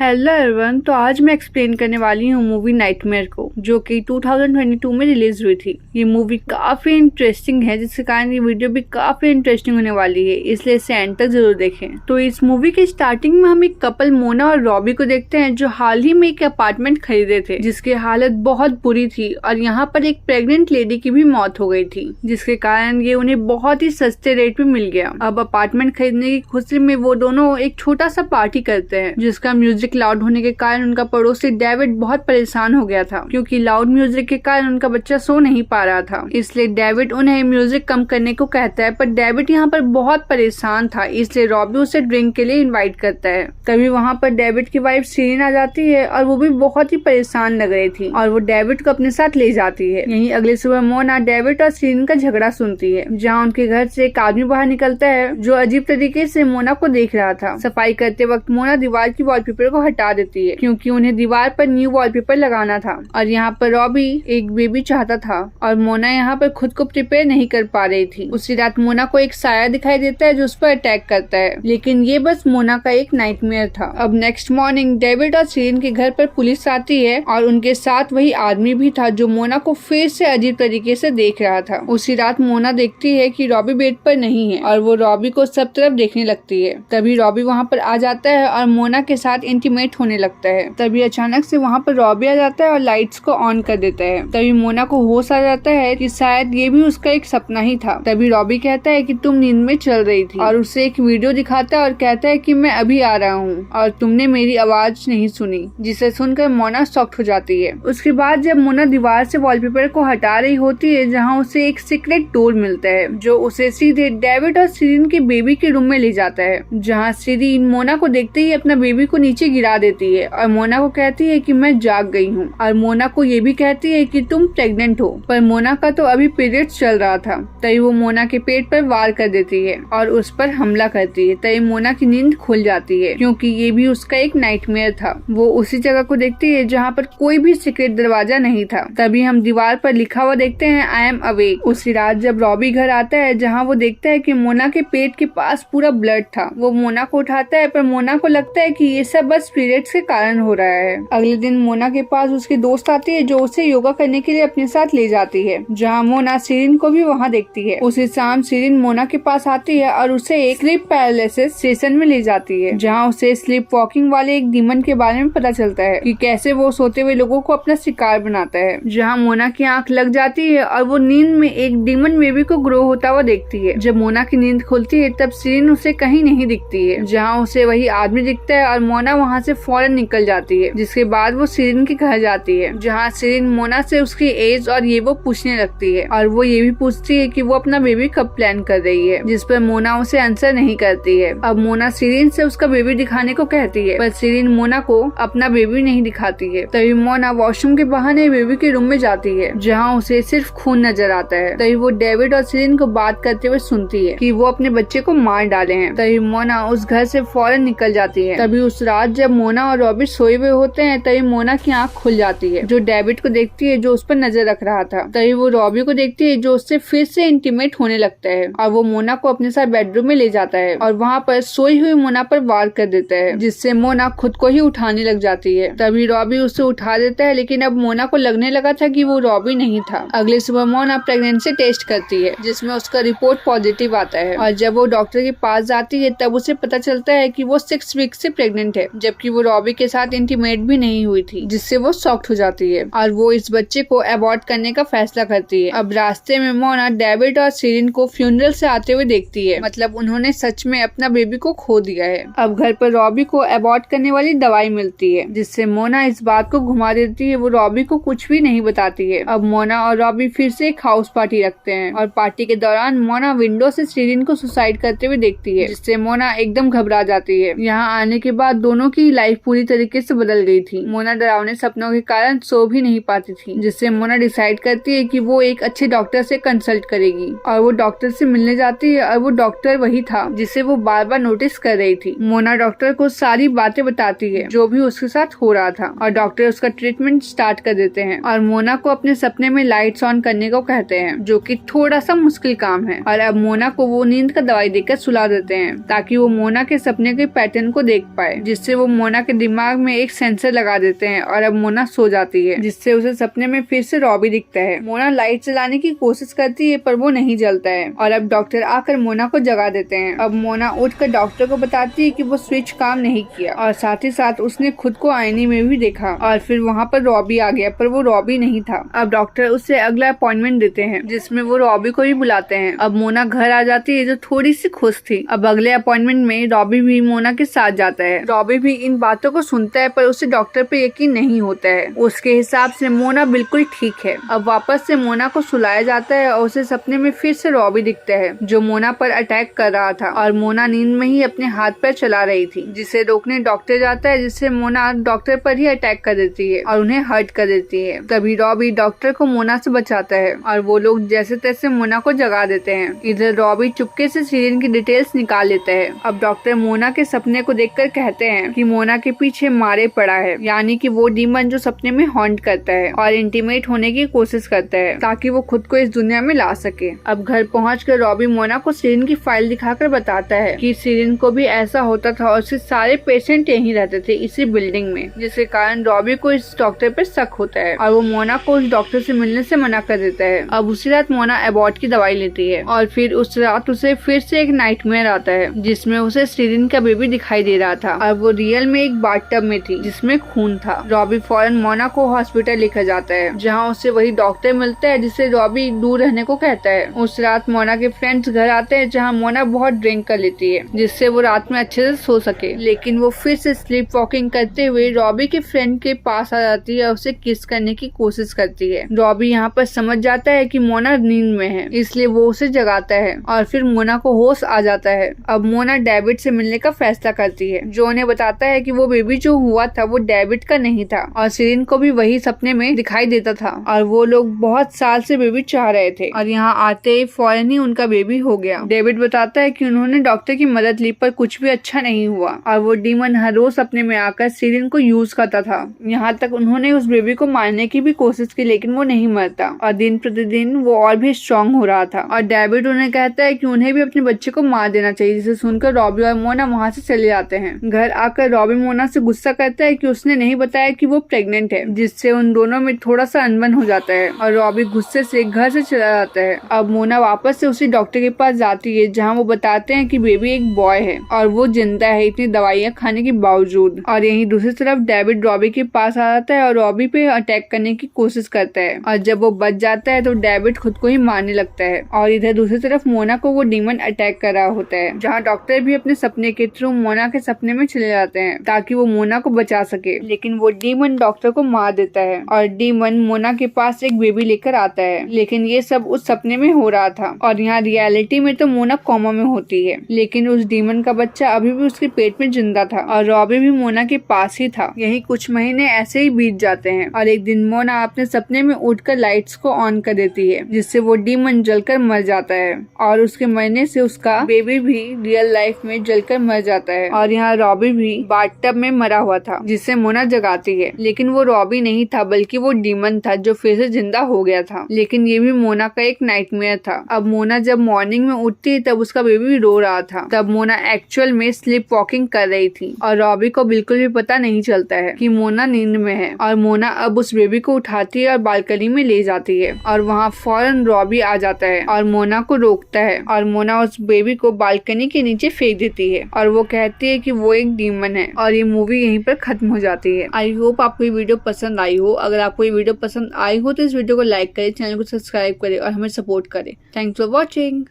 Hello everyone. तो आज मैं एक्सप्लेन करने वाली हूँ मूवी नाइटमेयर को, जो कि 2022 में रिलीज हुई थी। ये मूवी काफी इंटरेस्टिंग है, जिसके कारण ये वीडियो भी काफी इंटरेस्टिंग होने वाली है, इसलिए इसे एंड तक जरूर देखें। तो इस मूवी के स्टार्टिंग में हम एक कपल मोना और रॉबी को देखते हैं, जो हाल ही में एक अपार्टमेंट खरीदे थे, जिसकी हालत बहुत बुरी थी और यहाँ पर एक प्रेग्नेंट लेडी की भी मौत हो गई थी, जिसके कारण ये उन्हें बहुत ही सस्ते रेट पे मिल गया। अब अपार्टमेंट खरीदने की खुशी में वो दोनों एक छोटा सा पार्टी करते हैं, जिसका म्यूजिक लाउड होने के कारण उनका पड़ोसी डेविड बहुत परेशान हो गया था, क्योंकि लाउड म्यूजिक के कारण उनका बच्चा सो नहीं पा रहा था। इसलिए डेविड उन्हें म्यूजिक कम करने को कहता है, पर डेविड यहाँ पर बहुत परेशान था, इसलिए रॉबी उसे ड्रिंक के लिए इनवाइट करता है। तभी वहाँ पर डेविड की वाइफ सीरीन आ जाती है और वो भी बहुत ही परेशान लग रही थी और वो डेविड को अपने साथ ले जाती है। यहीं अगले सुबह मोना डेविड और सीरीन का झगड़ा सुनती है, जहाँ उनके घर से एक आदमी बाहर निकलता है, जो अजीब तरीके से मोना को देख रहा था। सफाई करते वक्त मोना दीवार की वॉलपेपर को हटा देती है, क्योंकि उन्हें दीवार पर न्यू वॉलपेपर लगाना था। और यहाँ पर रॉबी एक बेबी चाहता था और मोना यहाँ पर खुद को प्रिपेयर नहीं कर पा रही थी। उसी रात मोना को एक साया दिखाई देता है, जो उस पर अटैक करता है, लेकिन ये बस मोना का एक नाइटमेयर था। अब नेक्स्ट मॉर्निंग डेविड और सीरीन के घर पर पुलिस आती है और उनके साथ वही आदमी भी था, जो मोना को फिर से अजीब तरीके से देख रहा था। उसी रात मोना देखती है कि रॉबी बेड पर नहीं है और वो रॉबी को सब तरफ देखने लगती है। तभी रॉबी वहाँ पर आ जाता है और मोना के साथ इंटीमेट होने लगता है। तभी अचानक से वहाँ पर रॉबी आ जाता है और लाइट्स को ऑन कर देता है। तभी मोना को होश आ जाता है कि शायद ये भी उसका एक सपना ही था। तभी रॉबी कहता है कि तुम नींद में चल रही थी और उसे एक वीडियो दिखाता है और कहता है कि मैं अभी आ रहा हूँ और तुमने मेरी आवाज नहीं सुनी, जिसे सुनकर मोना शॉक्ड हो जाती है। उसके बाद जब मोना दीवार से वॉलपेपर को हटा रही होती है, जहाँ उसे एक सीक्रेट डोर मिलता है, जो उसे सीधे डेविड और सीरीन के बेबी के रूम में ले जाता है, जहाँ सीरीन मोना को देखते ही अपना बेबी को नीचे गिरा देती है और मोना को कहती है कि मैं जाग गई हूँ। और मोना को ये भी कहती है कि तुम प्रेग्नेंट हो, पर मोना का तो अभी पीरियड्स चल रहा था। तभी वो मोना के पेट पर वार कर देती है और उस पर हमला करती है। तभी मोना की नींद खुल जाती है, क्योंकि ये भी उसका एक नाइटमेयर था। वो उसी जगह को देखती है जहाँ पर कोई भी सीक्रेट दरवाजा नहीं था। तभी हम दीवार पर लिखा हुआ देखते हैं, आई एम अवेक। उसी रात जब रॉबी घर आता है, जहाँ वो देखता है कि मोना के पेट के पास पूरा ब्लड था, वो मोना को उठाता है, पर मोना को लगता है कि ये सब बस पीरियड्स के कारण हो रहा है। अगले दिन मोना के पास उसकी दोस्त आती है, जो उसे योगा करने के लिए अपने साथ ले जाती है, जहाँ मोना सीरीन को भी वहाँ देखती है। उसी शाम सीरीन मोना के पास आती है और उसे एक स्लीप पैरालिसिस स्टेशन में ले जाती है, जहाँ उसे स्लीप वॉकिंग वाले एक डीमन के बारे में पता चलता है कि कैसे वो सोते हुए लोगों को अपना शिकार बनाता है। जहाँ मोना की आंख लग जाती है और वो नींद में एक डीमन बेबी को ग्रो होता हुआ देखती है। जब मोना की नींद खुलती है, तब सीरीन उसे कहीं नहीं दिखती है, जहाँ उसे वही आदमी दिखता है और मोना वहाँ से फौरन निकल जाती है। जिसके बाद वो सीरीन के घर जाती है, जहाँ सीरीन मोना से उसकी एज और ये वो पूछने लगती है और वो ये भी पूछती है कि वो अपना बेबी कब प्लान कर रही है, जिस पर मोना उसे आंसर नहीं करती है। अब मोना सीरीन से उसका बेबी दिखाने को कहती है, पर सीरीन मोना को अपना बेबी नहीं दिखाती है। तभी मोना वॉशरूम के बहाने बेबी के रूम में जाती है, जहाँ उसे सिर्फ खून नजर आता है। तभी वो डेविड और सीरीन को बात करते हुए सुनती है कि वो अपने बच्चे को मार डाले हैं। तभी मोना उस घर से फौरन निकल जाती है। तभी उस रात जब मोना और रॉबी सोए हुए होते हैं, तभी मोना की आंख खुल जाती है, जो डेविड को देखती है, जो उस पर नजर रख रहा था। तभी वो रॉबी को देखती है, जो उससे फिर से इंटीमेट होने लगता है और वो मोना को अपने साथ बेडरूम में ले जाता है और वहाँ पर सोई हुई मोना पर वार कर देता है, जिससे मोना खुद को ही उठाने लग जाती है। तभी रॉबी उसे उठा देता है, लेकिन अब मोना को लगने लगा था कि वो रॉबी नहीं था। अगले सुबह मोना प्रेगनेंसी टेस्ट करती है, जिसमें उसका रिपोर्ट पॉजिटिव आता है और जब वो डॉक्टर के पास जाती है, तब उसे पता चलता है कि वो 6 वीक से प्रेग्नेंट है, जबकि वो रॉबी के साथ इंटीमेट भी नहीं हुई थी, जिससे वो शॉक्ड हो जाती है और वो इस बच्चे को अबॉर्ट करने का फैसला करती है। अब रास्ते में मोना डेविड और सीरीन को फ्यूनरल से आते हुए देखती है, मतलब उन्होंने सच में अपना बेबी को खो दिया है। अब घर पर रॉबी को अबॉर्ट करने वाली दवाई मिलती है, जिससे मोना इस बात को घुमा देती है। वो रॉबी को कुछ भी नहीं बताती है। अब मोना और रॉबी फिर से एक हाउस पार्टी रखते हैं और पार्टी के दौरान मोना विंडो से सीरीन को सुसाइड करते हुए देखती है, जिससे मोना एकदम घबरा जाती है। यहाँ आने के बाद दोनों की लाइफ पूरी तरीके से बदल गई थी। मोना डरावने सपनों के कारण सो भी नहीं पाती थी, जिससे मोना डिसाइड करती है कि वो एक अच्छे डॉक्टर से कंसल्ट करेगी और वो डॉक्टर से मिलने जाती है और वो डॉक्टर वही था जिसे वो बार बार नोटिस कर रही थी। मोना डॉक्टर को सारी बातें बताती है, जो भी उसके साथ हो रहा था, और डॉक्टर उसका ट्रीटमेंट स्टार्ट कर देते हैं और मोना को अपने सपने में लाइट्स ऑन करने को कहते हैं, जो कि थोड़ा सा मुश्किल काम है। और अब मोना को वो नींद का दवाई देकर सुला देते हैं, ताकि वो मोना के सपने के पैटर्न को देख पाए, जिससे वो मोना के दिमाग में एक सेंसर लगा देते हैं और अब मोना सो जाती है, जिससे उसे सपने में फिर से रॉबी दिखता है। मोना लाइट जलाने की कोशिश करती है पर वो नहीं जलता है और अब डॉक्टर आकर मोना को जगा देते हैं। अब मोना उठकर डॉक्टर को बताती है कि वो स्विच काम नहीं किया और साथ ही साथ उसने खुद को आईने में भी देखा और फिर वहाँ पर रॉबी आ गया, पर वो रॉबी नहीं था। अब डॉक्टर उससे अगला अपॉइंटमेंट देते हैं जिसमें वो रॉबी को भी बुलाते हैं। अब मोना घर आ जाती है जो थोड़ी सी खुश थी। अब अगले अपॉइंटमेंट में रॉबी भी मोना के साथ जाता है। रॉबी भी इन बातों को सुनता है पर उसे डॉक्टर पे यकीन नहीं होता है। उसके हिसाब से मोना बिल्कुल ठीक है। अब वापस से मोना को सुलाया जाता है और उसे सपने में फिर से रॉबी दिखता है जो मोना पर अटैक कर रहा था और मोना नींद में ही अपने हाथ पैर चला रही थी, जिसे रोकने डॉक्टर जाता है, जिससे मोना डॉक्टर पर ही अटैक कर देती है और उन्हें हर्ट कर देती है। तभी रॉबी डॉक्टर को मोना से बचाता है और वो लोग जैसे तैसे मोना को जगा देते हैं। इधर रॉबी चुपके से सीरियन की डिटेल्स निकाल लेता है। अब डॉक्टर मोना के सपने को देखकर कहते हैं कि मोना के पीछे मारे पड़ा है, यानी कि वो डीमन जो सपने में हॉन्ट करता है और इंटीमेट होने की कोशिश करता है ताकि वो खुद को इस दुनिया में ला सके। अब घर पहुंचकर रॉबी मोना को सीरियन की फाइल दिखाकर बताता है कि सीरियन को भी ऐसा होता था और उसके सारे पेशेंट यहीं रहते थे इसी बिल्डिंग में, जिसके कारण रॉबी को इस डॉक्टर पर शक होता है और वो मोना को उस डॉक्टर से मिलने से मना कर देता है। अब उसी रात मोना एबॉर्ट की दवाई लेती है और फिर उस रात उसे फिर से एक नाइटमेयर आता है जिसमें उसे सीरियन का बेबी दिखाई दे रहा था और वो रियल में एक बाथटब में थी जिसमें खून था। रॉबी फौरन मोना को हॉस्पिटल लेकर जाता है जहाँ उसे वही डॉक्टर मिलता है जिससे रॉबी दूर रहने को कहता है। उस रात मोना के फ्रेंड्स घर आते हैं जहाँ मोना बहुत ड्रिंक कर लेती है जिससे वो रात में अच्छे से सो सके, लेकिन वो फिर से स्लीप वॉकिंग करते हुए रॉबी के फ्रेंड के पास आ जाती है और उसे किस करने की कोशिश करती है। रॉबी यहाँ पर समझ जाता है कि मोना नींद में है, इसलिए वो उसे जगाता है और फिर मोना को होश आ जाता है। अब मोना डेविड से मिलने का फैसला करती है जो उन्हें बताता है कि वो बेबी जो हुआ था वो डेविड का नहीं था और सीरिन को भी वही सपने में दिखाई देता था और वो लोग बहुत साल से बेबी चाह रहे थे और यहाँ आते ही फौरन ही उनका बेबी हो गया। डेविड बताता है कि उन्होंने डॉक्टर की मदद ली पर कुछ भी अच्छा नहीं हुआ और वो डीमन हर रोज सपने में आकर सीरिन को यूज करता था। यहाँ तक उन्होंने उस बेबी को मारने की भी कोशिश की लेकिन वो नहीं मरता और दिन प्रतिदिन वो और भी स्ट्रॉन्ग हो रहा था और डेविड उन्हें कहता है कि उन्हें भी अपने बच्चे को मार देना चाहिए, जिसे सुनकर रॉबी और मोना वहाँ से चले जाते हैं। घर आकर रॉबी मोना से गुस्सा करता है कि उसने नहीं बताया कि वो प्रेग्नेंट है, जिससे उन दोनों में थोड़ा सा अनबन हो जाता है और रॉबी गुस्से से घर से चला जाता है। अब मोना वापस से उसी डॉक्टर के पास जाती है जहाँ वो बताते हैं कि बेबी एक बॉय है और वो जिंदा है इतनी दवाइयाँ खाने के बावजूद। और यहीं दूसरी तरफ डेविड रॉबी के पास आ जाता है और रॉबी पे अटैक करने की कोशिश करता है और जब वो बच जाता है तो डेविड खुद को ही मारने लगता है और इधर दूसरी तरफ मोना को वो डीमन अटैक कर रहा होता है, जहाँ डॉक्टर भी अपने सपने के थ्रू मोना के सपने में चले जाते हैं ताकि वो मोना को बचा सके, लेकिन वो डीमन डॉक्टर को मार देता है और डीमन मोना के पास एक बेबी लेकर आता है। लेकिन ये सब उस सपने में हो रहा था और यहाँ रियलिटी में तो मोना कोमा में होती है, लेकिन उस डीमन का बच्चा अभी भी उसके पेट में जिंदा था और रॉबी भी मोना के पास ही था। यही कुछ महीने ऐसे ही बीत जाते हैं और एक दिन मोना अपने सपने में उठकर लाइट्स को ऑन कर देती है जिससे वो डीमन जलकर मर जाता है और उसके मरने से उसका बेबी भी रियल लाइफ में जलकर मर जाता है। और यहाँ रॉबी भी बाथटब में मरा हुआ था जिससे मोना जगाती है, लेकिन वो रॉबी नहीं था बल्कि वो डीमन था जो फिर से जिंदा हो गया था, लेकिन ये भी मोना का एक नाइटमेयर था। अब मोना जब मॉर्निंग में उठती तब उसका बेबी भी रो रहा था। तब मोना एक्चुअल में स्लीप वॉकिंग कर रही थी और रॉबी को बिल्कुल भी पता नहीं चलता है कि मोना नींद में है और मोना अब उस बेबी को उठाती है और बालकनी में ले जाती है और वहाँ फौरन रॉबी आ जाता है और मोना को रोकता है और मोना उस बेबी को बालकनी के नीचे फेंक देती है और वो कहती है कि वो एक डीमन है और ये मूवी यहीं पर खत्म हो जाती है। आई होप आपको ये वीडियो पसंद आई हो। अगर आपको ये वीडियो पसंद आई हो तो इस वीडियो को लाइक करें, चैनल को सब्सक्राइब करें और हमें सपोर्ट करें। Thanks for watching.